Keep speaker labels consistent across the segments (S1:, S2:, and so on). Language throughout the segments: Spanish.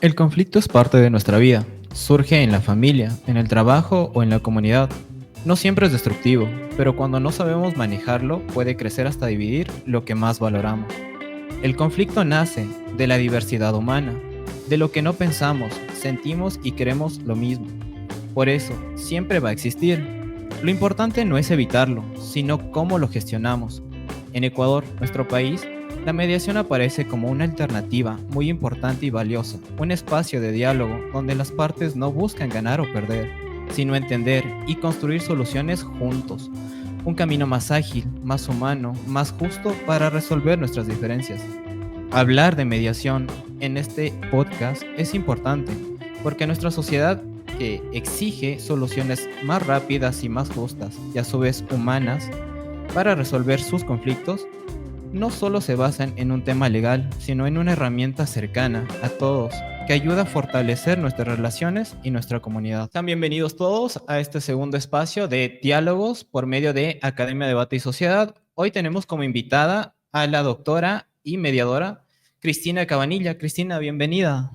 S1: El conflicto es parte de nuestra vida. Surge en la familia, en el trabajo o en la comunidad. No siempre es destructivo, pero cuando no sabemos manejarlo puede crecer hasta dividir lo que más valoramos. El conflicto nace de la diversidad humana, de lo que no pensamos, sentimos y queremos lo mismo. Por eso, siempre va a existir. Lo importante no es evitarlo, sino cómo lo gestionamos. En Ecuador, nuestro país, la mediación aparece como una alternativa muy importante y valiosa, un espacio de diálogo donde las partes no buscan ganar o perder, sino entender y construir soluciones juntos. Un camino más ágil, más humano, más justo para resolver nuestras diferencias. Hablar de mediación en este podcast es importante porque nuestra sociedad que exige soluciones más rápidas y más justas y a su vez humanas para resolver sus conflictos, no solo se basan en un tema legal, sino en una herramienta cercana a todos que ayuda a fortalecer nuestras relaciones y nuestra comunidad. Sean bienvenidos todos a este segundo espacio de diálogos por medio de Academia Debate y Sociedad. Hoy tenemos como invitada a la doctora y mediadora Cristina Cabanilla. Cristina, bienvenida.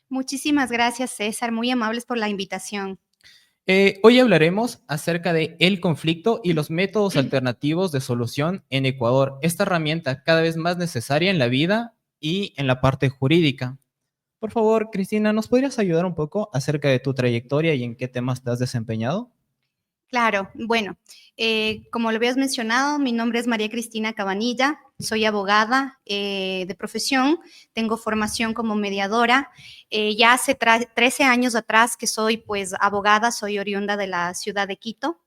S2: Muchísimas gracias, César. Muy amables por la invitación.
S1: Hoy hablaremos acerca de el conflicto y los métodos alternativos de solución en Ecuador. Esta herramienta cada vez más necesaria en la vida y en la parte jurídica. Por favor, Cristina, ¿nos podrías ayudar un poco acerca de tu trayectoria y en qué temas te has desempeñado?
S2: Claro, bueno, como lo habías mencionado, mi nombre es María Cristina Cabanilla, soy abogada de profesión, tengo formación como mediadora. Ya hace 13 años atrás que soy pues abogada, soy oriunda de la ciudad de Quito.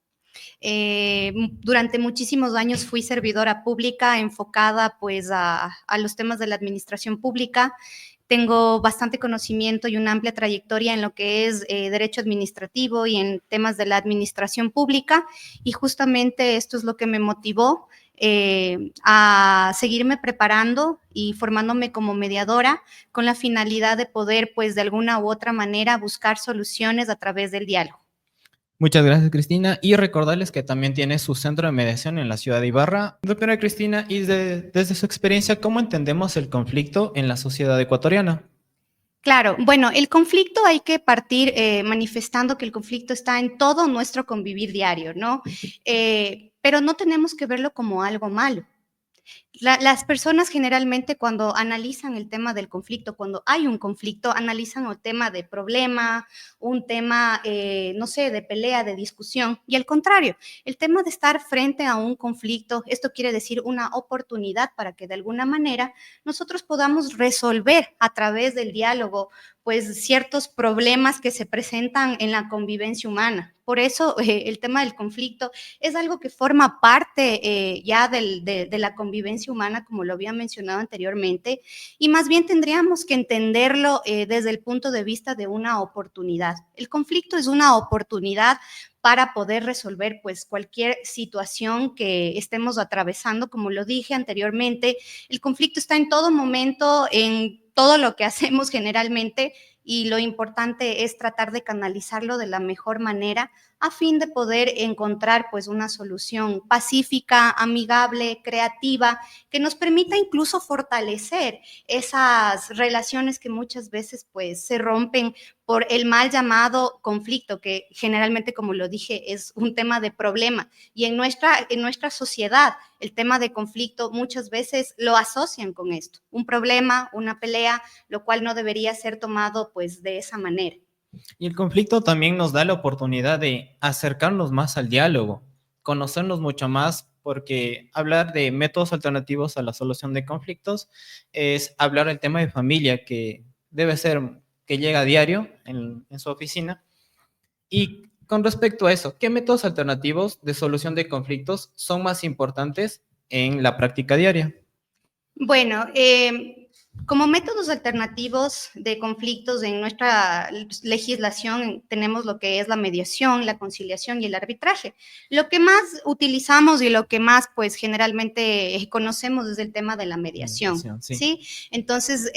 S2: Durante muchísimos años fui servidora pública enfocada pues a los temas de la administración pública. Tengo bastante conocimiento y una amplia trayectoria en lo que es derecho administrativo y en temas de la administración pública, y justamente esto es lo que me motivó a seguirme preparando y formándome como mediadora con la finalidad de poder, pues, de alguna u otra manera buscar soluciones a través del diálogo.
S1: Muchas gracias, Cristina. Y recordarles que también tiene su centro de mediación en la ciudad de Ibarra. Doctora Cristina, y desde su experiencia, ¿cómo entendemos el conflicto en la sociedad ecuatoriana?
S2: Claro, bueno, el conflicto hay que partir manifestando que el conflicto está en todo nuestro convivir diario, ¿no? Pero no tenemos que verlo como algo malo. Las personas generalmente cuando analizan el tema del conflicto, cuando hay un conflicto, analizan el tema de problema, un tema, no sé, de pelea, de discusión, y al contrario, el tema de estar frente a un conflicto, esto quiere decir una oportunidad para que de alguna manera nosotros podamos resolver a través del diálogo, pues ciertos problemas que se presentan en la convivencia humana. Por eso el tema del conflicto es algo que forma parte ya de la convivencia humana, como lo había mencionado anteriormente, y más bien tendríamos que entenderlo desde el punto de vista de una oportunidad. El conflicto es una oportunidad para poder resolver pues cualquier situación que estemos atravesando. Como lo dije anteriormente, el conflicto está en todo momento, en todo lo que hacemos generalmente, y lo importante es tratar de canalizarlo de la mejor manera a fin de poder encontrar pues una solución pacífica, amigable, creativa, que nos permita incluso fortalecer esas relaciones que muchas veces pues se rompen por el mal llamado conflicto, que generalmente, como lo dije, es un tema de problema. Y en nuestra sociedad, el tema de conflicto muchas veces lo asocian con esto, un problema, una pelea, lo cual no debería ser tomado pues de esa manera.
S1: Y el conflicto también nos da la oportunidad de acercarnos más al diálogo, conocernos mucho más, porque hablar de métodos alternativos a la solución de conflictos es hablar del tema de familia, que debe ser que llega a diario en su oficina. Y con respecto a eso, ¿qué métodos alternativos de solución de conflictos son más importantes en la práctica diaria?
S2: Bueno, como métodos alternativos de conflictos en nuestra legislación tenemos lo que es la mediación, la conciliación y el arbitraje. Lo que más utilizamos y lo que más pues generalmente conocemos es el tema de la mediación,
S1: Mediación, sí.
S2: ¿sí? Entonces,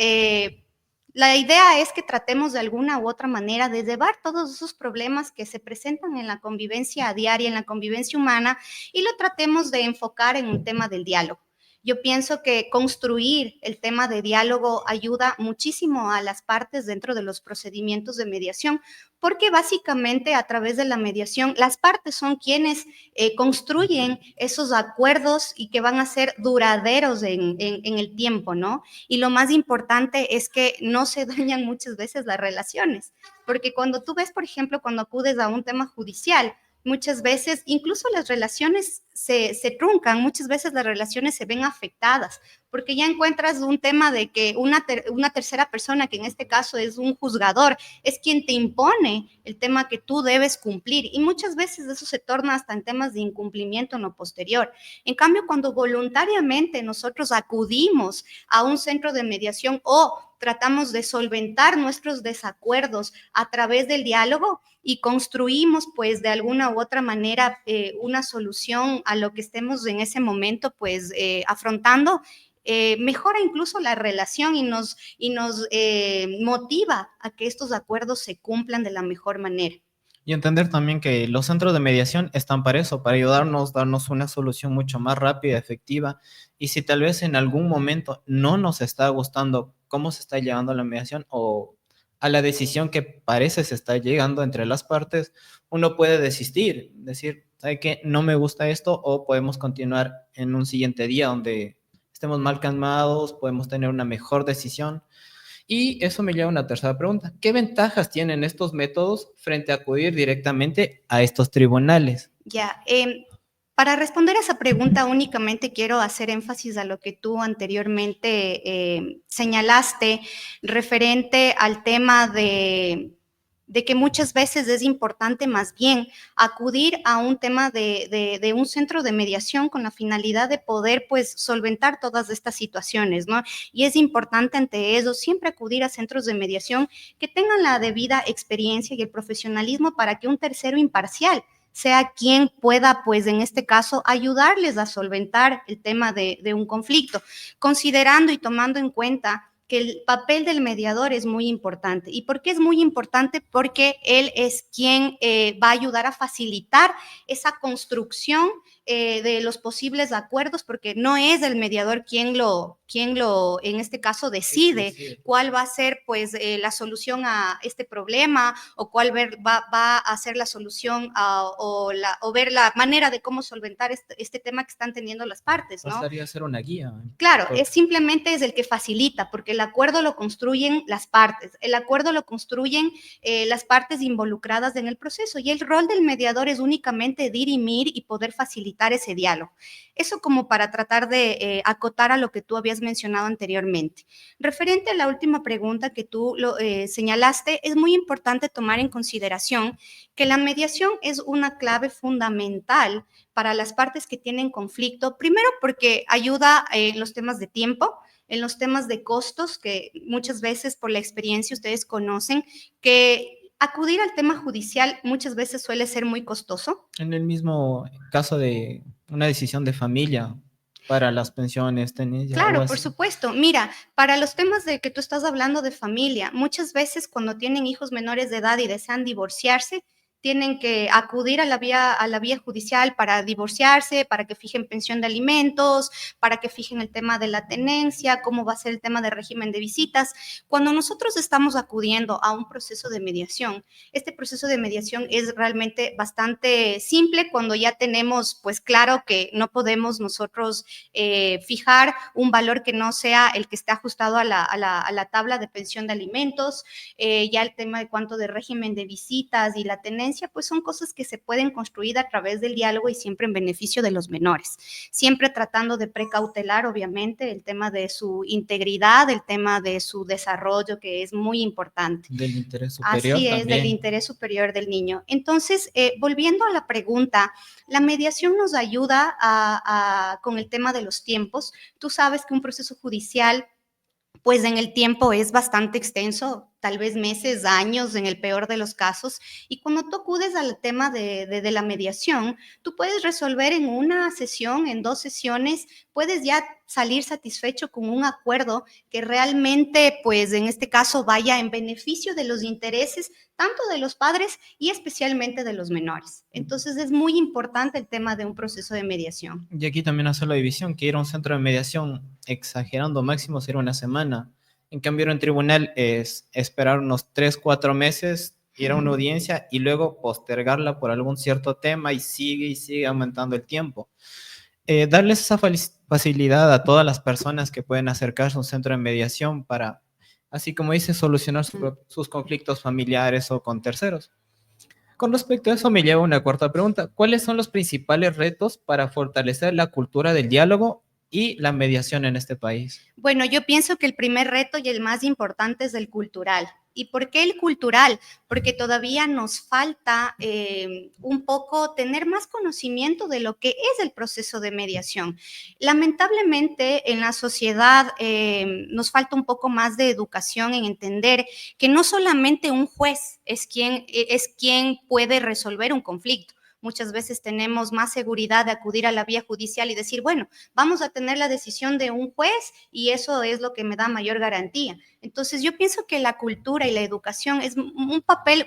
S2: la idea es que tratemos de alguna u otra manera de llevar todos esos problemas que se presentan en la convivencia diaria, en la convivencia humana, y lo tratemos de enfocar en un tema del diálogo. Yo pienso que construir el tema de diálogo ayuda muchísimo a las partes dentro de los procedimientos de mediación, porque básicamente a través de la mediación las partes son quienes construyen esos acuerdos y que van a ser duraderos en el tiempo, ¿no? Y lo más importante es que no se dañan muchas veces las relaciones, porque cuando tú ves, por ejemplo, cuando acudes a un tema judicial, muchas veces incluso las relaciones se truncan, muchas veces las relaciones se ven afectadas, porque ya encuentras un tema de que una tercera persona, que en este caso es un juzgador, es quien te impone el tema que tú debes cumplir, y muchas veces eso se torna hasta en temas de incumplimiento en lo posterior. En cambio, cuando voluntariamente nosotros acudimos a un centro de mediación o tratamos de solventar nuestros desacuerdos a través del diálogo y construimos pues de alguna u otra manera una solución a lo que estemos en ese momento pues afrontando, mejora incluso la relación y nos motiva a que estos acuerdos se cumplan de la mejor manera.
S1: Y entender también que los centros de mediación están para eso, para ayudarnos, darnos una solución mucho más rápida, efectiva. Y si tal vez en algún momento no nos está gustando cómo se está llevando la mediación o a la decisión que parece se está llegando entre las partes, uno puede desistir, decir, ¿sabe qué? No me gusta esto, o podemos continuar en un siguiente día donde estemos mal calmados, podemos tener una mejor decisión. Y eso me lleva a una tercera pregunta. ¿Qué ventajas tienen estos métodos frente a acudir directamente a estos tribunales?
S2: Ya, para responder a esa pregunta únicamente quiero hacer énfasis a lo que tú anteriormente señalaste referente al tema de que muchas veces es importante más bien acudir a un tema de un centro de mediación con la finalidad de poder pues solventar todas estas situaciones, ¿no? Y es importante ante eso siempre acudir a centros de mediación que tengan la debida experiencia y el profesionalismo para que un tercero imparcial sea quien pueda, pues en este caso, ayudarles a solventar el tema de un conflicto, considerando y tomando en cuenta que el papel del mediador es muy importante. ¿Y por qué es muy importante? Porque él es quien va a ayudar a facilitar esa construcción de los posibles acuerdos, porque no es el mediador quien en este caso, decide cuál va a ser pues la solución a este problema o cuál va a ser la solución o ver la manera de cómo solventar este tema que están teniendo las partes, ¿no?
S1: Pasaría a ser una guía.
S2: Claro, simplemente es el que facilita, porque el acuerdo lo construyen las partes, el acuerdo lo construyen las partes involucradas en el proceso, y el rol del mediador es únicamente dirimir y poder facilitar ese diálogo. Eso como para tratar de acotar a lo que tú habías mencionado anteriormente. Referente a la última pregunta que tú señalaste, es muy importante tomar en consideración que la mediación es una clave fundamental para las partes que tienen conflicto, primero porque ayuda en los temas de tiempo, en los temas de costos, que muchas veces por la experiencia ustedes conocen, que acudir al tema judicial muchas veces suele ser muy costoso.
S1: En el mismo caso de una decisión de familia para las pensiones, tenencia, algo
S2: Claro, por
S1: así.
S2: supuesto. Mira, para los temas de que tú estás hablando de familia, muchas veces cuando tienen hijos menores de edad y desean divorciarse, tienen que acudir a la vía judicial para divorciarse, para que fijen pensión de alimentos, para que fijen el tema de la tenencia, cómo va a ser el tema de régimen de visitas. Cuando nosotros estamos acudiendo a un proceso de mediación, este proceso de mediación es realmente bastante simple cuando ya tenemos pues claro que no podemos nosotros fijar un valor que no sea el que esté ajustado a la tabla de pensión de alimentos, ya el tema de cuánto de régimen de visitas y la tenencia, pues son cosas que se pueden construir a través del diálogo y siempre en beneficio de los menores, siempre tratando de precautelar obviamente el tema de su integridad, el tema de su desarrollo, que es muy importante.
S1: Del interés superior
S2: Así es, del
S1: también.
S2: interés superior del niño. Entonces, volviendo a la pregunta, la mediación nos ayuda con el tema de los tiempos. Tú sabes que un proceso judicial, pues en el tiempo es bastante extenso, tal vez meses, años, en el peor de los casos. Y cuando tú acudes al tema de la mediación, tú puedes resolver en una sesión, en 2 sesiones, puedes ya salir satisfecho con un acuerdo que realmente, pues en este caso, vaya en beneficio de los intereses tanto de los padres y especialmente de los menores. Entonces es muy importante el tema de un proceso de mediación.
S1: Y aquí también hacer la división, que ir a un centro de mediación, exagerando máximo, sería una semana. En cambio, ir a un tribunal es esperar unos 3, 4 meses, ir a una audiencia y luego postergarla por algún cierto tema y sigue aumentando el tiempo. Darles esa facilidad a todas las personas que pueden acercarse a un centro de mediación para, así como dice, solucionar sus conflictos familiares o con terceros. Con respecto a eso, me lleva una cuarta pregunta. ¿Cuáles son los principales retos para fortalecer la cultura del diálogo y la mediación en este país?
S2: Bueno, yo pienso que el primer reto y el más importante es el cultural. ¿Y por qué el cultural? Porque todavía nos falta un poco tener más conocimiento de lo que es el proceso de mediación. Lamentablemente en la sociedad nos falta un poco más de educación en entender que no solamente un juez es quien puede resolver un conflicto. Muchas veces tenemos más seguridad de acudir a la vía judicial y decir, bueno, vamos a tener la decisión de un juez y eso es lo que me da mayor garantía. Entonces, yo pienso que la cultura y la educación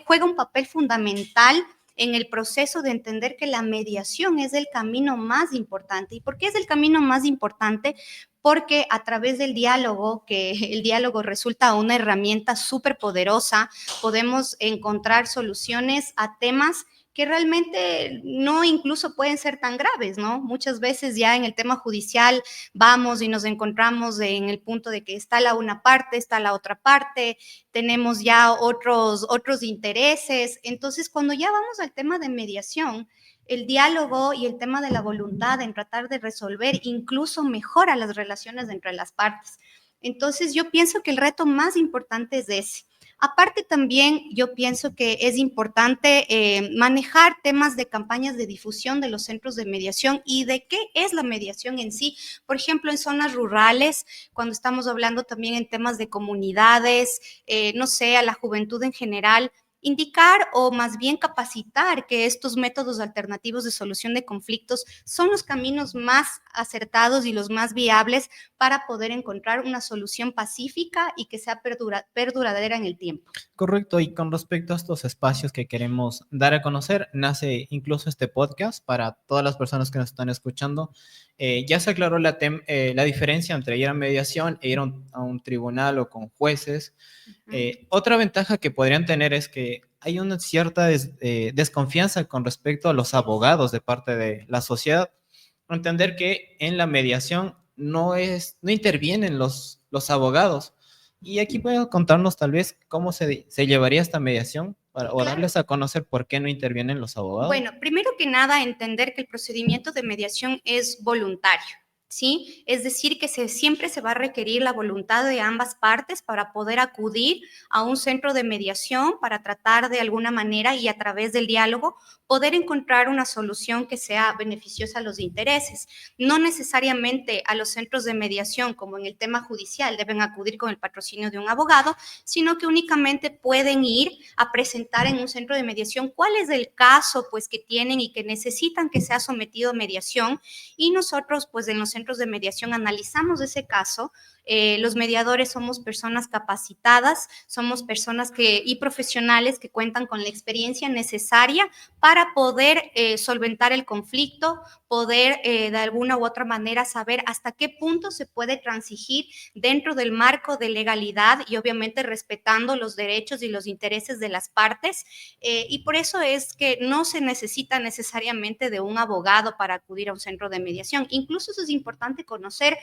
S2: juega un papel fundamental en el proceso de entender que la mediación es el camino más importante. ¿Y por qué es el camino más importante? Porque a través del diálogo, que el diálogo resulta una herramienta súper poderosa, podemos encontrar soluciones a temas que realmente no incluso pueden ser tan graves, ¿no? Muchas veces ya en el tema judicial vamos y nos encontramos en el punto de que está la una parte, está la otra parte, tenemos ya otros intereses. Entonces, cuando ya vamos al tema de mediación, el diálogo y el tema de la voluntad en tratar de resolver incluso mejora las relaciones entre las partes. Entonces, yo pienso que el reto más importante es ese. Aparte también yo pienso que es importante manejar temas de campañas de difusión de los centros de mediación y de qué es la mediación en sí. Por ejemplo, en zonas rurales, cuando estamos hablando también en temas de comunidades, no sé, a la juventud en general, indicar o más bien capacitar que estos métodos alternativos de solución de conflictos son los caminos más acertados y los más viables para poder encontrar una solución pacífica y que sea perduradera en el tiempo.
S1: Correcto, y con respecto a estos espacios que queremos dar a conocer, nace incluso este podcast para todas las personas que nos están escuchando. Ya se aclaró la diferencia entre ir a mediación e ir a un tribunal o con jueces. Otra ventaja que podrían tener es que hay una cierta desconfianza con respecto a los abogados de parte de la sociedad. Entender que en la mediación no intervienen los abogados. Y aquí puedo contarnos tal vez cómo se llevaría esta mediación o
S2: Claro.
S1: darles a conocer por qué no intervienen los abogados.
S2: Bueno, primero que nada, entender que el procedimiento de mediación es voluntario, ¿sí? Es decir, que siempre se va a requerir la voluntad de ambas partes para poder acudir a un centro de mediación para tratar de alguna manera y a través del diálogo poder encontrar una solución que sea beneficiosa a los intereses. No necesariamente a los centros de mediación, como en el tema judicial, deben acudir con el patrocinio de un abogado, sino que únicamente pueden ir a presentar en un centro de mediación cuál es el caso pues que tienen y que necesitan que sea sometido a mediación, y nosotros pues en los centros de mediación analizamos ese caso. Los mediadores somos personas capacitadas, somos personas y profesionales que cuentan con la experiencia necesaria para poder solventar el conflicto, poder de alguna u otra manera saber hasta qué punto se puede transigir dentro del marco de legalidad y obviamente respetando los derechos y los intereses de las partes. Y por eso es que no se necesita necesariamente de un abogado para acudir a un centro de mediación. Incluso eso es importante conocer,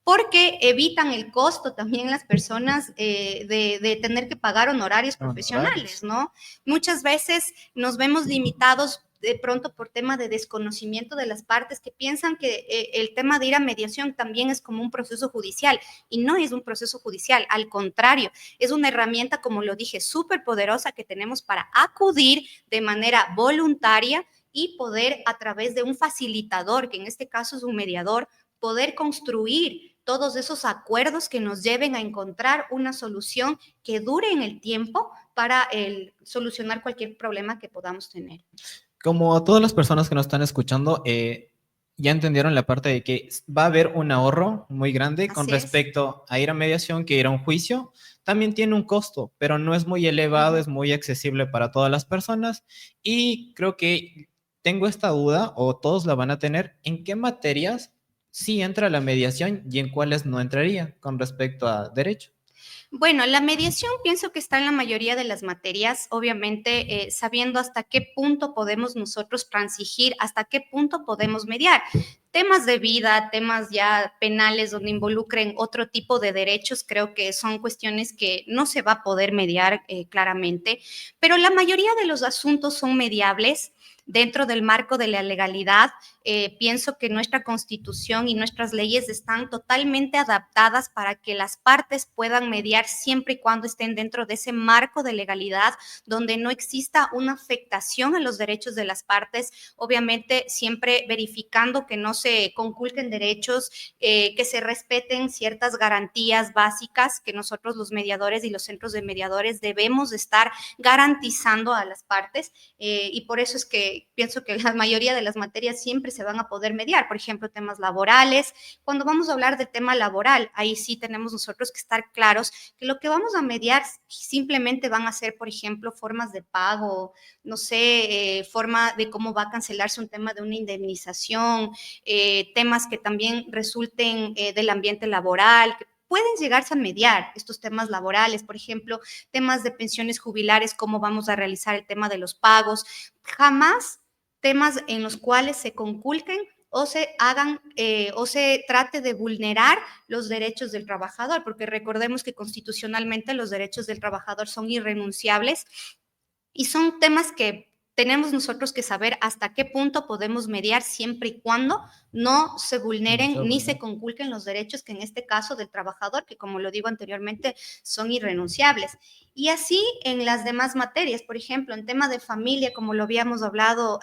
S2: porque evitan el costo también las personas de tener que pagar honorarios profesionales, ¿no? Muchas veces nos vemos limitados de pronto por tema de desconocimiento de las partes que piensan que el tema de ir a mediación también es como un proceso judicial, y no es un proceso judicial, al contrario, es una herramienta, como lo dije, súper poderosa que tenemos para acudir de manera voluntaria y poder a través de un facilitador, que en este caso es un mediador, poder construir todos esos acuerdos que nos lleven a encontrar una solución que dure en el tiempo para solucionar cualquier problema que podamos tener.
S1: Como todas las personas que nos están escuchando, ya entendieron la parte de que va a haber un ahorro muy grande con
S2: Así es.
S1: respecto a ir a mediación que ir a un juicio. También tiene un costo, pero no es muy elevado, es muy accesible para todas las personas. Y creo que tengo esta duda, o todos la van a tener, ¿en qué materias sí entra la mediación y en cuáles no entraría con respecto a derecho?
S2: Bueno, la mediación pienso que está en la mayoría de las materias, obviamente sabiendo hasta qué punto podemos nosotros transigir, hasta qué punto podemos mediar. Temas de vida, temas ya penales donde involucren otro tipo de derechos, creo que son cuestiones que no se va a poder mediar claramente, pero la mayoría de los asuntos son mediables dentro del marco de la legalidad. Pienso que nuestra Constitución y nuestras leyes están totalmente adaptadas para que las partes puedan mediar siempre y cuando estén dentro de ese marco de legalidad, donde no exista una afectación a los derechos de las partes, obviamente siempre verificando que no se conculquen derechos, que se respeten ciertas garantías básicas que nosotros los mediadores y los centros de mediadores debemos estar garantizando a las partes, y por eso es que pienso que la mayoría de las materias siempre se van a poder mediar, por ejemplo, temas laborales. Cuando vamos a hablar de tema laboral, ahí sí tenemos nosotros que estar claros que lo que vamos a mediar simplemente van a ser, por ejemplo, formas de pago, no sé, forma de cómo va a cancelarse un tema de una indemnización, temas que también resulten del ambiente laboral, que pueden llegarse a mediar estos temas laborales, por ejemplo, temas de pensiones jubilares, cómo vamos a realizar el tema de los pagos. Jamás temas en los cuales se conculquen o se hagan o se trate de vulnerar los derechos del trabajador, porque recordemos que constitucionalmente los derechos del trabajador son irrenunciables y son temas que tenemos nosotros que saber hasta qué punto podemos mediar siempre y cuando no se vulneren ni se conculquen los derechos que en este caso del trabajador, que como lo digo anteriormente, son irrenunciables. Y así en las demás materias, por ejemplo, en tema de familia, como lo habíamos hablado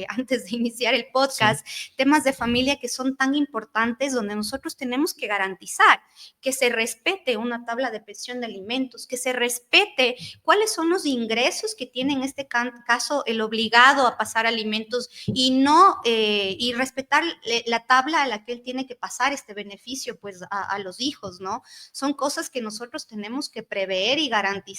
S2: antes de iniciar el podcast, sí, temas de familia que son tan importantes donde nosotros tenemos que garantizar que se respete una tabla de pensión de alimentos, que se respete cuáles son los ingresos que tiene en este caso el obligado a pasar alimentos y no y respetar la tabla a la que él tiene que pasar este beneficio pues a los hijos, ¿no? Son cosas que nosotros tenemos que prever y garantizar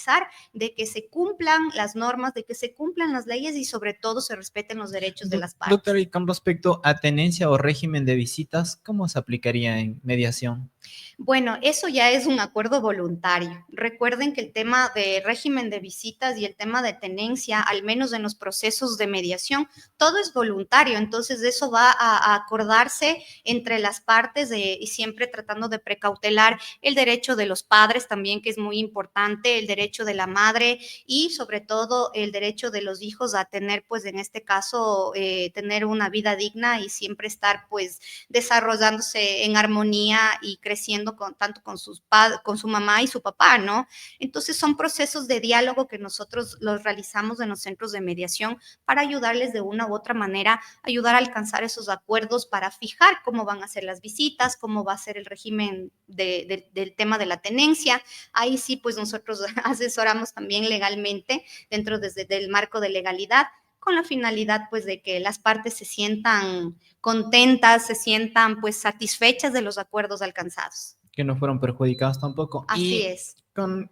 S2: de que se cumplan las normas, de que se cumplan las leyes y sobre todo se respeten los derechos de las partes.
S1: Doctor, y con respecto a tenencia o régimen de visitas, ¿cómo se aplicaría en mediación?
S2: Bueno, eso ya es un acuerdo voluntario. Recuerden que el tema de régimen de visitas y el tema de tenencia, al menos en los procesos de mediación, todo es voluntario. Entonces, eso va a acordarse entre las partes y siempre tratando de precautelar el derecho de los padres también, que es muy importante, el derecho de la madre y sobre todo el derecho de los hijos a tener, pues en este caso, tener una vida digna y siempre estar, pues, desarrollándose en armonía y creciendo tanto con su mamá y su papá, ¿no? Entonces son procesos de diálogo que nosotros los realizamos en los centros de mediación para ayudarles de una u otra manera, ayudar a alcanzar esos acuerdos para fijar cómo van a ser las visitas, cómo va a ser el régimen del tema de la tenencia. Ahí sí, pues nosotros asesoramos también legalmente dentro del marco de legalidad, con la finalidad pues de que las partes se sientan contentas, se sientan pues satisfechas de los acuerdos alcanzados.
S1: Que no fueron perjudicados tampoco.
S2: Así
S1: Y
S2: es.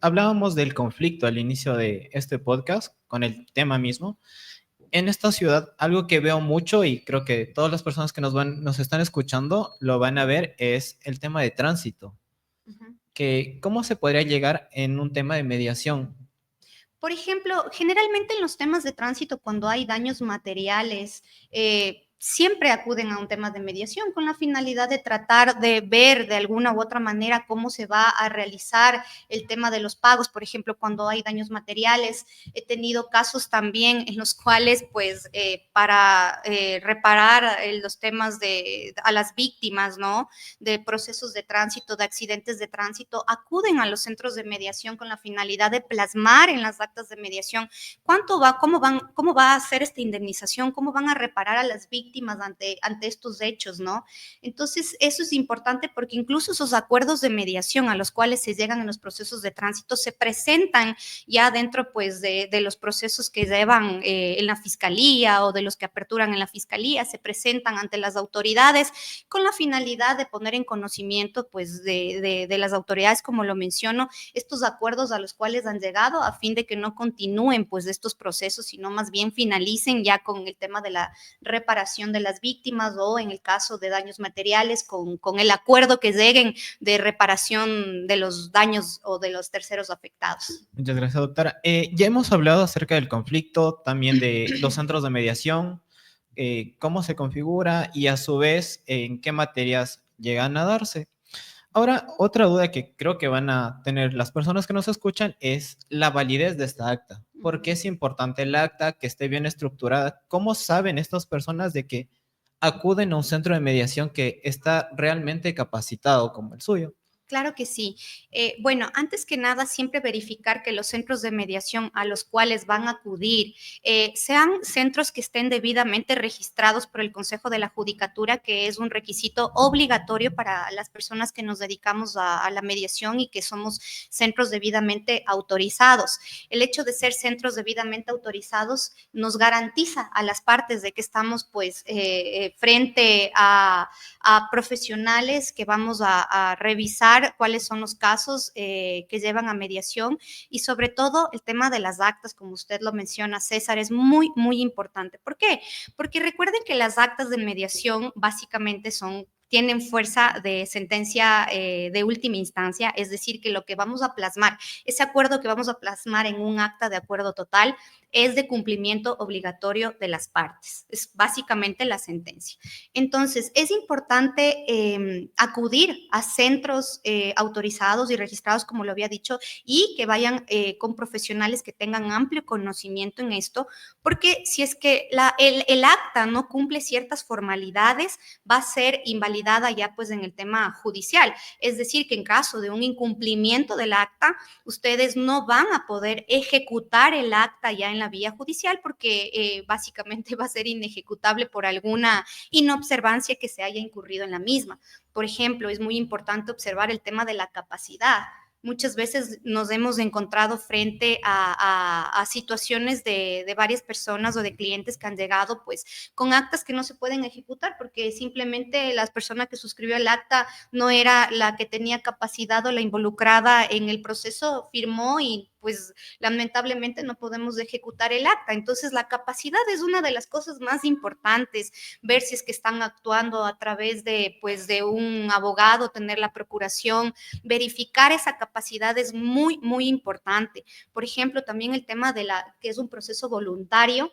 S1: hablábamos del conflicto al inicio de este podcast con el tema mismo. En esta ciudad, algo que veo mucho y creo que todas las personas que nos están escuchando lo van a ver es el tema de tránsito. Que, ¿cómo se podría llegar en un tema de mediación?
S2: Por ejemplo, generalmente en los temas de tránsito, cuando hay daños materiales, siempre acuden a un tema de mediación con la finalidad de tratar de ver de alguna u otra manera cómo se va a realizar el tema de los pagos. Por ejemplo, cuando hay daños materiales, he tenido casos también en los cuales, pues, para reparar los temas a las víctimas, ¿no? De procesos de tránsito, de accidentes de tránsito, acuden a los centros de mediación con la finalidad de plasmar en las actas de mediación cuánto va, cómo va a ser esta indemnización, cómo van a reparar a las víctimas víctimas ante estos hechos, ¿no? Entonces, eso es importante porque incluso esos acuerdos de mediación a los cuales se llegan en los procesos de tránsito se presentan ya dentro, pues, de los procesos que llevan en la fiscalía o de los que aperturan en la fiscalía, se presentan ante las autoridades con la finalidad de poner en conocimiento, pues, de las autoridades, como lo menciono, estos acuerdos a los cuales han llegado a fin de que no continúen, pues, estos procesos, sino más bien finalicen ya con el tema de la reparación de las víctimas o en el caso de daños materiales con el acuerdo que lleguen de reparación de los daños o de los terceros afectados.
S1: Muchas gracias, doctora. Ya hemos hablado acerca del conflicto, también de los centros de mediación, cómo se configura y a su vez en qué materias llegan a darse. Ahora, otra duda que creo que van a tener las personas que nos escuchan es la validez de esta acta. ¿Por qué es importante el acta, que esté bien estructurada? ¿Cómo saben estas personas de que acuden a un centro de mediación que está realmente capacitado como el suyo?
S2: Claro que sí. Bueno, antes que nada, siempre verificar que los centros de mediación a los cuales van a acudir sean centros que estén debidamente registrados por el Consejo de la Judicatura, que es un requisito obligatorio para las personas que nos dedicamos a la mediación y que somos centros debidamente autorizados. El hecho de ser centros debidamente autorizados nos garantiza a las partes de que estamos, pues, frente a profesionales que vamos a revisar cuáles son los casos que llevan a mediación y sobre todo el tema de las actas, como usted lo menciona, César, es muy, muy importante. ¿Por qué? Porque recuerden que las actas de mediación básicamente tienen fuerza de sentencia de última instancia, es decir, que lo que vamos a plasmar, ese acuerdo que vamos a plasmar en un acta de acuerdo total, es de cumplimiento obligatorio de las partes. Es básicamente la sentencia. Entonces, es importante acudir a centros autorizados y registrados, como lo había dicho, y que vayan con profesionales que tengan amplio conocimiento en esto, porque si es que el acta no cumple ciertas formalidades, va a ser invalidada ya pues en el tema judicial. Es decir, que en caso de un incumplimiento del acta, ustedes no van a poder ejecutar el acta ya en la vía judicial porque básicamente va a ser inejecutable por alguna inobservancia que se haya incurrido en la misma. Por ejemplo, es muy importante observar el tema de la capacidad. Muchas veces nos hemos encontrado frente a situaciones de varias personas o de clientes que han llegado pues con actas que no se pueden ejecutar porque simplemente la persona que suscribió el acta no era la que tenía capacidad o la involucrada en el proceso, firmó y pues lamentablemente no podemos ejecutar el acta. Entonces la capacidad es una de las cosas más importantes, ver si es que están actuando a través de pues de un abogado, tener la procuración, verificar esa capacidad es muy, muy importante. Por ejemplo, también el tema de que es un proceso voluntario.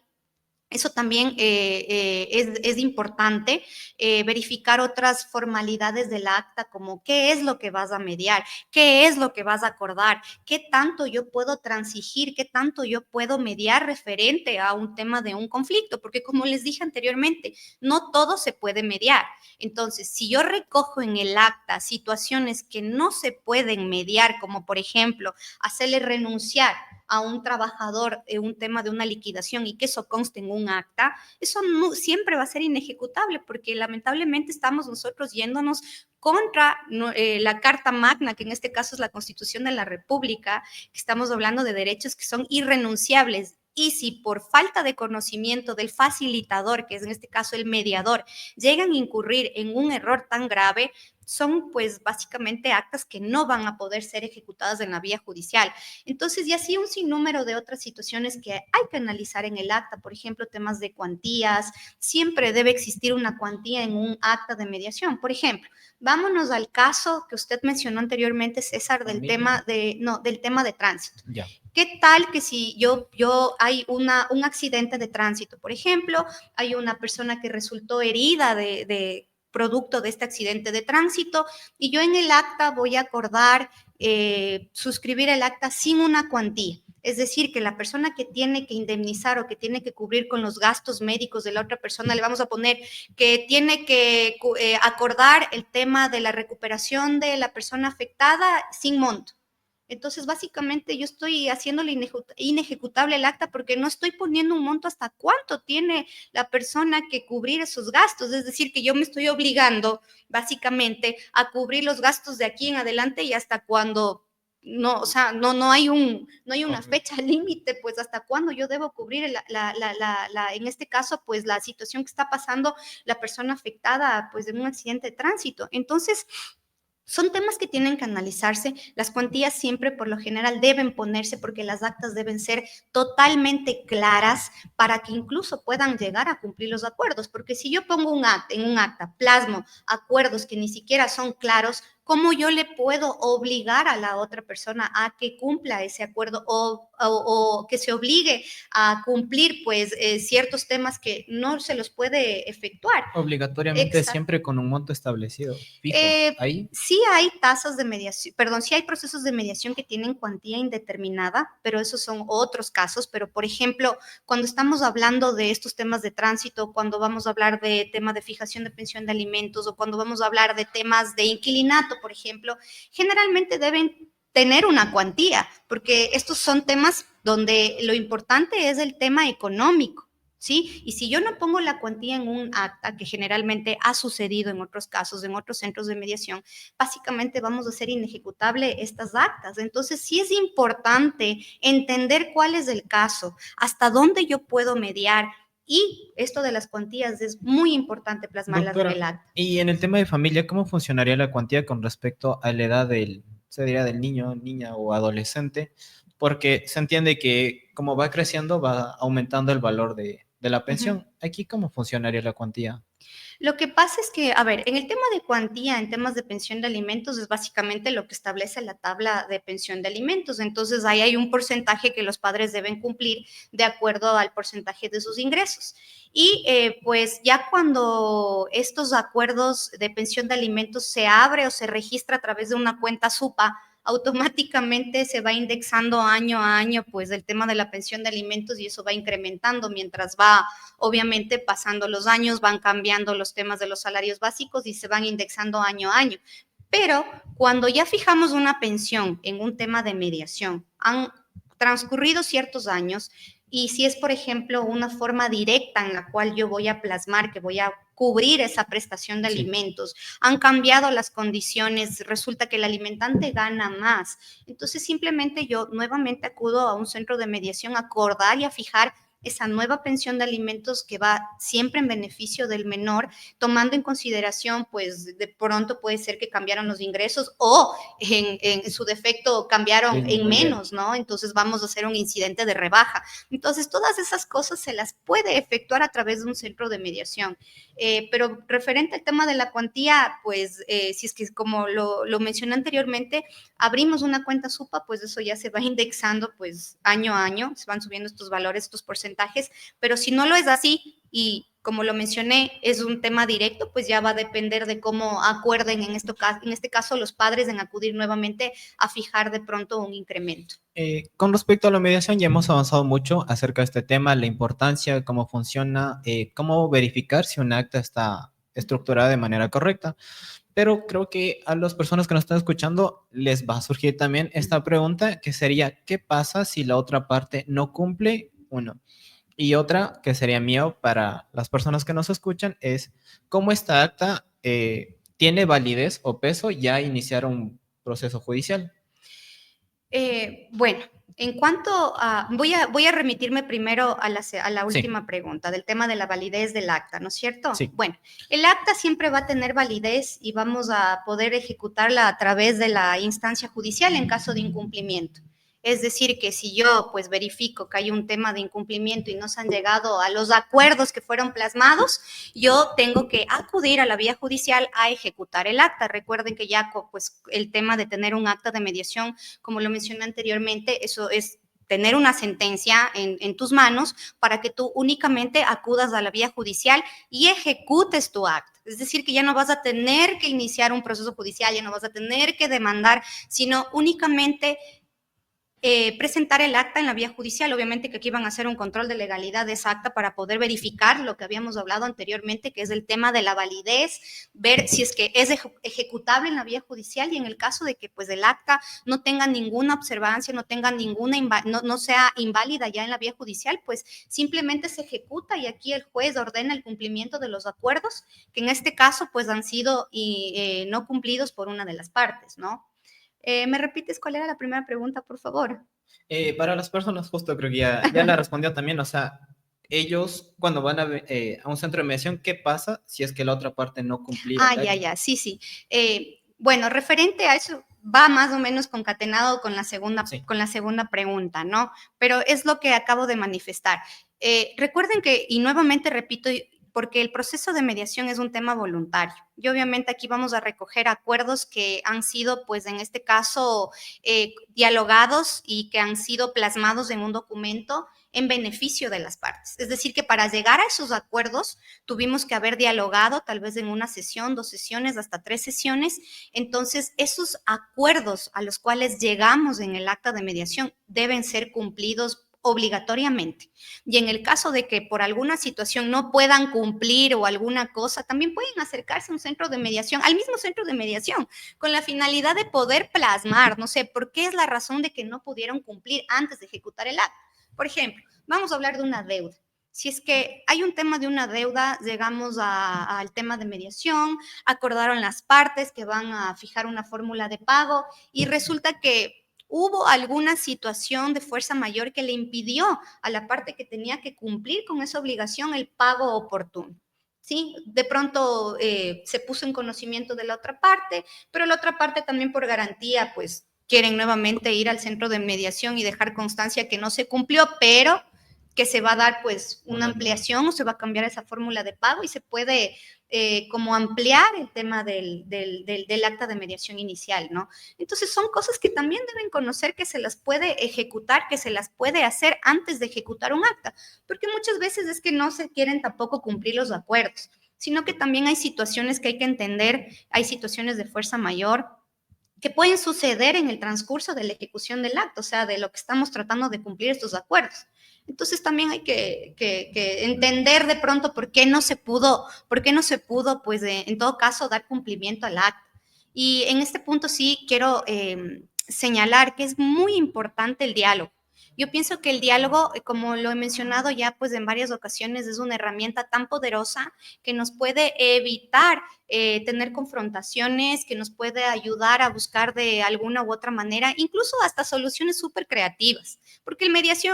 S2: Eso también es importante, verificar otras formalidades del acta, como qué es lo que vas a mediar, qué es lo que vas a acordar, qué tanto yo puedo transigir, qué tanto yo puedo mediar referente a un tema de un conflicto, porque como les dije anteriormente, no todo se puede mediar. Entonces, si yo recojo en el acta situaciones que no se pueden mediar, como por ejemplo, hacerle renunciar a un trabajador un tema de una liquidación y que eso conste en un acta, eso no, siempre va a ser inejecutable porque lamentablemente estamos nosotros yéndonos contra la Carta Magna, que en este caso es la Constitución de la República, que estamos hablando de derechos que son irrenunciables. Y si por falta de conocimiento del facilitador, que es en este caso el mediador, llegan a incurrir en un error tan grave, son pues básicamente actas que no van a poder ser ejecutadas en la vía judicial. Entonces, y así un sinnúmero de otras situaciones que hay que analizar en el acta, por ejemplo, temas de cuantías, siempre debe existir una cuantía en un acta de mediación. Por ejemplo, vámonos al caso que usted mencionó anteriormente, César, del tema de tránsito.
S1: Ya.
S2: ¿Qué tal que si hay un accidente de tránsito, por ejemplo, hay una persona que resultó herida de producto de este accidente de tránsito y yo en el acta voy a acordar suscribir el acta sin una cuantía? Es decir, que la persona que tiene que indemnizar o que tiene que cubrir con los gastos médicos de la otra persona, le vamos a poner que tiene que acordar el tema de la recuperación de la persona afectada sin monto. Entonces, básicamente yo estoy haciéndole inejecutable el acta porque no estoy poniendo un monto hasta cuánto tiene la persona que cubrir esos gastos. Es decir, que yo me estoy obligando básicamente a cubrir los gastos de aquí en adelante y hasta cuando no, o sea, no hay una fecha límite, pues hasta cuándo yo debo cubrir en este caso, pues la situación que está pasando la persona afectada, pues de un accidente de tránsito. Entonces, son temas que tienen que analizarse. Las cuantías siempre, por lo general, deben ponerse porque las actas deben ser totalmente claras para que incluso puedan llegar a cumplir los acuerdos. Porque si yo pongo en un acta, plasmo acuerdos que ni siquiera son claros, ¿cómo yo le puedo obligar a la otra persona a que cumpla ese acuerdo o que se obligue a cumplir pues ciertos temas que no se los puede efectuar?
S1: Obligatoriamente
S2: Exacto.
S1: siempre con un monto establecido, fijo. Ahí,
S2: Sí hay tasas de mediación, perdón, sí hay procesos de mediación que tienen cuantía indeterminada, pero esos son otros casos. Pero, por ejemplo, cuando estamos hablando de estos temas de tránsito, cuando vamos a hablar de tema de fijación de pensión de alimentos o cuando vamos a hablar de temas de inquilinato, por ejemplo, generalmente deben tener una cuantía, porque estos son temas donde lo importante es el tema económico. ¿Sí? Y si yo no pongo la cuantía en un acta, que generalmente ha sucedido en otros casos, en otros centros de mediación, básicamente vamos a hacer inejecutable estas actas. Entonces, sí es importante entender cuál es el caso, hasta dónde yo puedo mediar. Y esto de las cuantías es muy importante plasmarlas en el
S1: doctora,
S2: acta.
S1: y en el tema de familia, ¿cómo funcionaría la cuantía con respecto a la edad del, se diría, del niño, niña o adolescente? Porque se entiende que como va creciendo, va aumentando el valor de la
S2: Uh -huh.
S1: pensión. Aquí, ¿cómo funcionaría la cuantía?
S2: Lo que pasa es que, a ver, en el tema de cuantía, en temas de pensión de alimentos, es básicamente lo que establece la tabla de pensión de alimentos. Entonces, ahí hay un porcentaje que los padres deben cumplir de acuerdo al porcentaje de sus ingresos. Y pues ya cuando estos acuerdos de pensión de alimentos se abre o se registra a través de una cuenta SUPA, automáticamente se va indexando año a año pues el tema de la pensión de alimentos y eso va incrementando mientras va obviamente pasando los años, van cambiando los temas de los salarios básicos y se van indexando año a año. Pero cuando ya fijamos una pensión en un tema de mediación, han transcurrido ciertos años y si es, por ejemplo, una forma directa en la cual yo voy a plasmar, que voy a cubrir esa prestación de alimentos, han cambiado las condiciones, resulta que el alimentante gana más. Entonces, simplemente yo nuevamente acudo a un centro de mediación a acordar y a fijar esa nueva pensión de alimentos que va siempre en beneficio del menor, tomando en consideración, pues de pronto puede ser que cambiaron los ingresos o en su defecto cambiaron en menos, ¿no? Entonces vamos a hacer un incidente de rebaja. Entonces todas esas cosas se las puede efectuar a través de un centro de mediación. Pero referente al tema de la cuantía, pues si es que como lo mencioné anteriormente, abrimos una cuenta SUPA, pues eso ya se va indexando pues año a año, se van subiendo estos valores, estos porcentajes, pero si no lo es así y como lo mencioné, es un tema directo, pues ya va a depender de cómo acuerden en este caso los padres en acudir nuevamente a fijar de pronto un incremento.
S1: Con respecto a la mediación, ya hemos avanzado mucho acerca de este tema, la importancia, cómo funciona, cómo verificar si un acta está estructurada de manera correcta. Pero creo que a las personas que nos están escuchando les va a surgir también esta pregunta, que sería, ¿qué pasa si la otra parte no cumple? Uno. Y otra, que sería mío para las personas que nos escuchan, es cómo esta acta tiene validez o peso ya iniciar un proceso judicial.
S2: Bueno, en cuanto a, voy a remitirme primero a la
S1: Sí,
S2: última pregunta, del tema de la validez del acta, ¿no es cierto?
S1: sí.
S2: Bueno, el acta siempre va a tener validez y vamos a poder ejecutarla a través de la instancia judicial en caso de incumplimiento. Es decir, que si yo pues verifico que hay un tema de incumplimiento y no se han llegado a los acuerdos que fueron plasmados, yo tengo que acudir a la vía judicial a ejecutar el acta. Recuerden que ya pues el tema de tener un acta de mediación, como lo mencioné anteriormente, eso es tener una sentencia en tus manos para que tú únicamente acudas a la vía judicial y ejecutes tu acta. Es decir, que ya no vas a tener que iniciar un proceso judicial, ya no vas a tener que demandar, sino únicamente presentar el acta en la vía judicial. Obviamente que aquí van a hacer un control de legalidad de esa acta para poder verificar lo que habíamos hablado anteriormente, que es el tema de la validez, ver si es que es ejecutable en la vía judicial, y en el caso de que pues el acta no tenga ninguna observancia, no tenga ninguna, no sea inválida ya en la vía judicial, pues simplemente se ejecuta, y aquí el juez ordena el cumplimiento de los acuerdos, que en este caso pues han sido no cumplidos por una de las partes, ¿no? ¿Me repites cuál era la primera pregunta, por favor?
S1: Para las personas, justo creo que ya la respondió también, o sea, ellos cuando van a un centro de mediación, ¿qué pasa si es que la otra parte no cumplía el acta?
S2: Ya, sí, sí. Bueno, referente a eso, va más o menos concatenado
S1: Sí.
S2: con la segunda pregunta, ¿no? Pero es lo que acabo de manifestar. Recuerden que, y nuevamente repito, porque el proceso de mediación es un tema voluntario. Y obviamente aquí vamos a recoger acuerdos que han sido, pues en este caso, dialogados y que han sido plasmados en un documento en beneficio de las partes. Es decir, que para llegar a esos acuerdos tuvimos que haber dialogado tal vez en una sesión, 2 sesiones, hasta 3 sesiones. Entonces, esos acuerdos a los cuales llegamos en el acta de mediación deben ser cumplidos obligatoriamente. Y en el caso de que por alguna situación no puedan cumplir o alguna cosa, también pueden acercarse a un centro de mediación, al mismo centro de mediación, con la finalidad de poder plasmar, no sé, por qué es la razón de que no pudieron cumplir antes de ejecutar el acta. Por ejemplo, vamos a hablar de una deuda. Si es que hay un tema de una deuda, llegamos al tema de mediación, acordaron las partes que van a fijar una fórmula de pago, y resulta que hubo alguna situación de fuerza mayor que le impidió a la parte que tenía que cumplir con esa obligación el pago oportuno. ¿Sí? De pronto se puso en conocimiento de la otra parte, pero la otra parte también por garantía, pues quieren nuevamente ir al centro de mediación y dejar constancia que no se cumplió, pero que se va a dar pues una ampliación o se va a cambiar esa fórmula de pago y se puede como ampliar el tema del acta de mediación inicial, ¿no? Entonces son cosas que también deben conocer, que se las puede ejecutar, que se las puede hacer antes de ejecutar un acta, porque muchas veces es que no se quieren tampoco cumplir los acuerdos, sino que también hay situaciones que hay que entender, hay situaciones de fuerza mayor que pueden suceder en el transcurso de la ejecución del acto, o sea, de lo que estamos tratando de cumplir estos acuerdos. Entonces también hay que entender de pronto por qué no se pudo, pues en todo caso, dar cumplimiento al acto. Y en este punto sí quiero señalar que es muy importante el diálogo. Yo pienso que el diálogo, como lo he mencionado ya pues en varias ocasiones, es una herramienta tan poderosa que nos puede evitar tener confrontaciones, que nos puede ayudar a buscar de alguna u otra manera, incluso hasta soluciones súper creativas, porque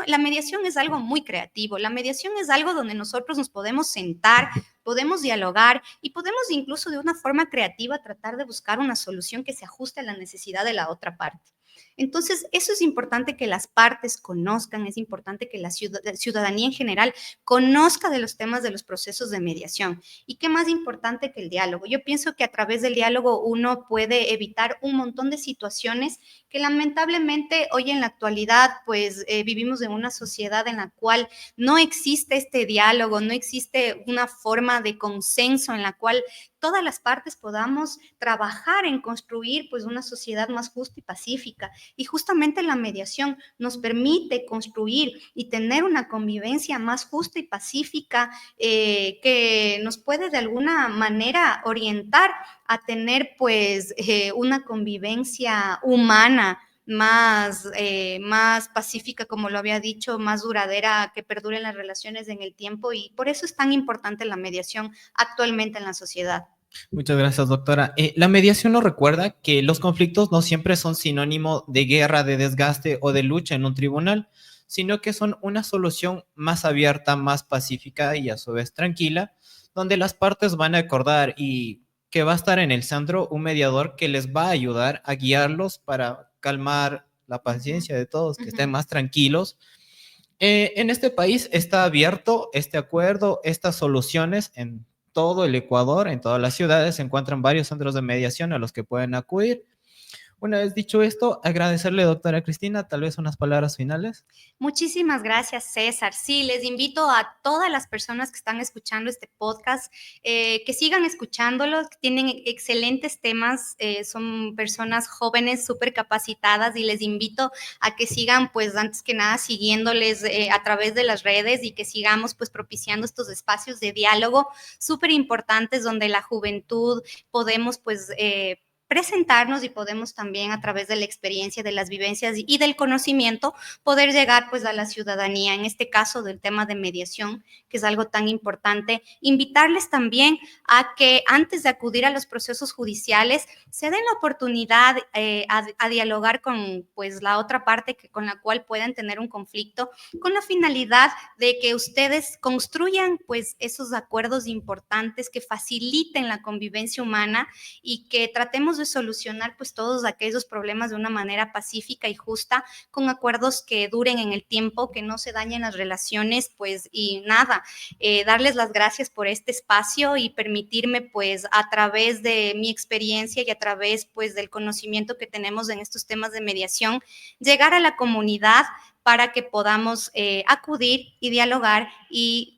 S2: la mediación es algo muy creativo, la mediación es algo donde nosotros nos podemos sentar, podemos dialogar y podemos incluso de una forma creativa tratar de buscar una solución que se ajuste a la necesidad de la otra parte. Entonces, eso es importante que las partes conozcan, es importante que la ciudadanía en general conozca de los temas de los procesos de mediación. ¿Y qué más importante que el diálogo? Yo pienso que a través del diálogo uno puede evitar un montón de situaciones que lamentablemente hoy en la actualidad pues vivimos en una sociedad en la cual no existe este diálogo, no existe una forma de consenso en la cual todas las partes podamos trabajar en construir pues una sociedad más justa y pacífica. Y justamente la mediación nos permite construir y tener una convivencia más justa y pacífica que nos puede de alguna manera orientar a tener pues una convivencia humana más pacífica, como lo había dicho, más duradera, que perduren las relaciones en el tiempo, y por eso es tan importante la mediación actualmente en la sociedad.
S1: Muchas gracias, doctora. La mediación nos recuerda que los conflictos no siempre son sinónimo de guerra, de desgaste o de lucha en un tribunal, sino que son una solución más abierta, más pacífica y a su vez tranquila, donde las partes van a acordar y que va a estar en el centro un mediador que les va a ayudar a guiarlos para calmar la paciencia de todos, que estén más tranquilos. En este país está abierto este acuerdo, estas soluciones en todo el Ecuador, en todas las ciudades se encuentran varios centros de mediación a los que pueden acudir. Una vez dicho esto, agradecerle, doctora Cristina, tal vez unas palabras finales.
S2: Muchísimas gracias, César. Sí, les invito a todas las personas que están escuchando este podcast que sigan escuchándolo, que tienen excelentes temas, son personas jóvenes súper capacitadas y les invito a que sigan, pues antes que nada, siguiéndoles a través de las redes y que sigamos pues propiciando estos espacios de diálogo súper importantes donde la juventud podemos pues presentarnos y podemos también a través de la experiencia, de las vivencias y del conocimiento poder llegar pues a la ciudadanía, en este caso del tema de mediación, que es algo tan importante. Invitarles también a que antes de acudir a los procesos judiciales se den la oportunidad a dialogar con pues la otra parte que, con la cual puedan tener un conflicto, con la finalidad de que ustedes construyan pues esos acuerdos importantes que faciliten la convivencia humana y que tratemos de solucionar pues todos aquellos problemas de una manera pacífica y justa, con acuerdos que duren en el tiempo, que no se dañen las relaciones, pues y nada, darles las gracias por este espacio y permitirme pues a través de mi experiencia y a través pues del conocimiento que tenemos en estos temas de mediación, llegar a la comunidad para que podamos acudir y dialogar y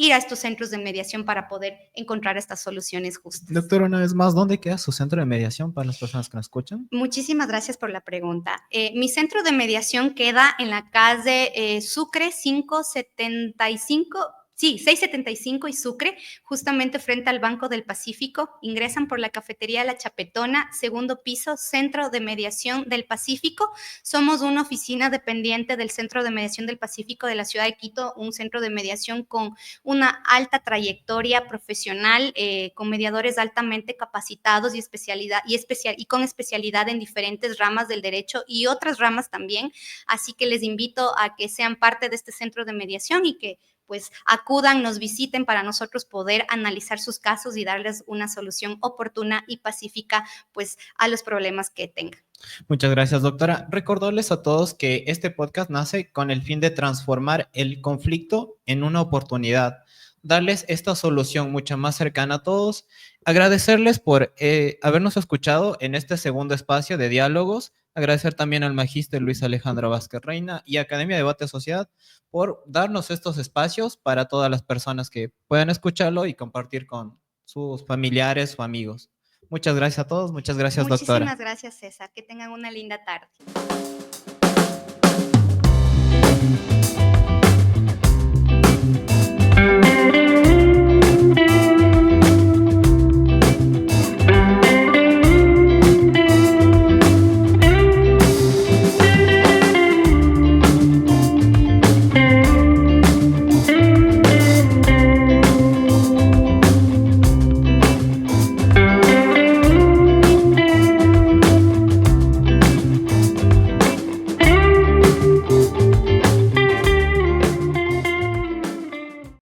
S2: ir a estos centros de mediación para poder encontrar estas soluciones justas.
S1: Doctora, una vez más, ¿dónde queda su centro de mediación para las personas que nos escuchan?
S2: Muchísimas gracias por la pregunta. Mi centro de mediación queda en la calle Sucre 575. Sí, 675 y Sucre, justamente frente al Banco del Pacífico. Ingresan por la cafetería La Chapetona, segundo piso, Centro de Mediación del Pacífico. Somos una oficina dependiente del Centro de Mediación del Pacífico de la ciudad de Quito, un centro de mediación con una alta trayectoria profesional, con mediadores altamente capacitados y con especialidad en diferentes ramas del derecho y otras ramas también. Así que les invito a que sean parte de este centro de mediación y que pues acudan, nos visiten para nosotros poder analizar sus casos y darles una solución oportuna y pacífica pues a los problemas que tengan.
S1: Muchas gracias, doctora. Recordarles a todos que este podcast nace con el fin de transformar el conflicto en una oportunidad, darles esta solución mucho más cercana a todos, agradecerles por habernos escuchado en este segundo espacio de diálogos, agradecer también al magíster Luis Alejandro Vázquez Reina y Academia de Debate Sociedad por darnos estos espacios para todas las personas que puedan escucharlo y compartir con sus familiares o amigos. Muchas gracias a todos, muchas gracias, doctora.
S2: Muchísimas gracias, César. Que tengan una linda tarde.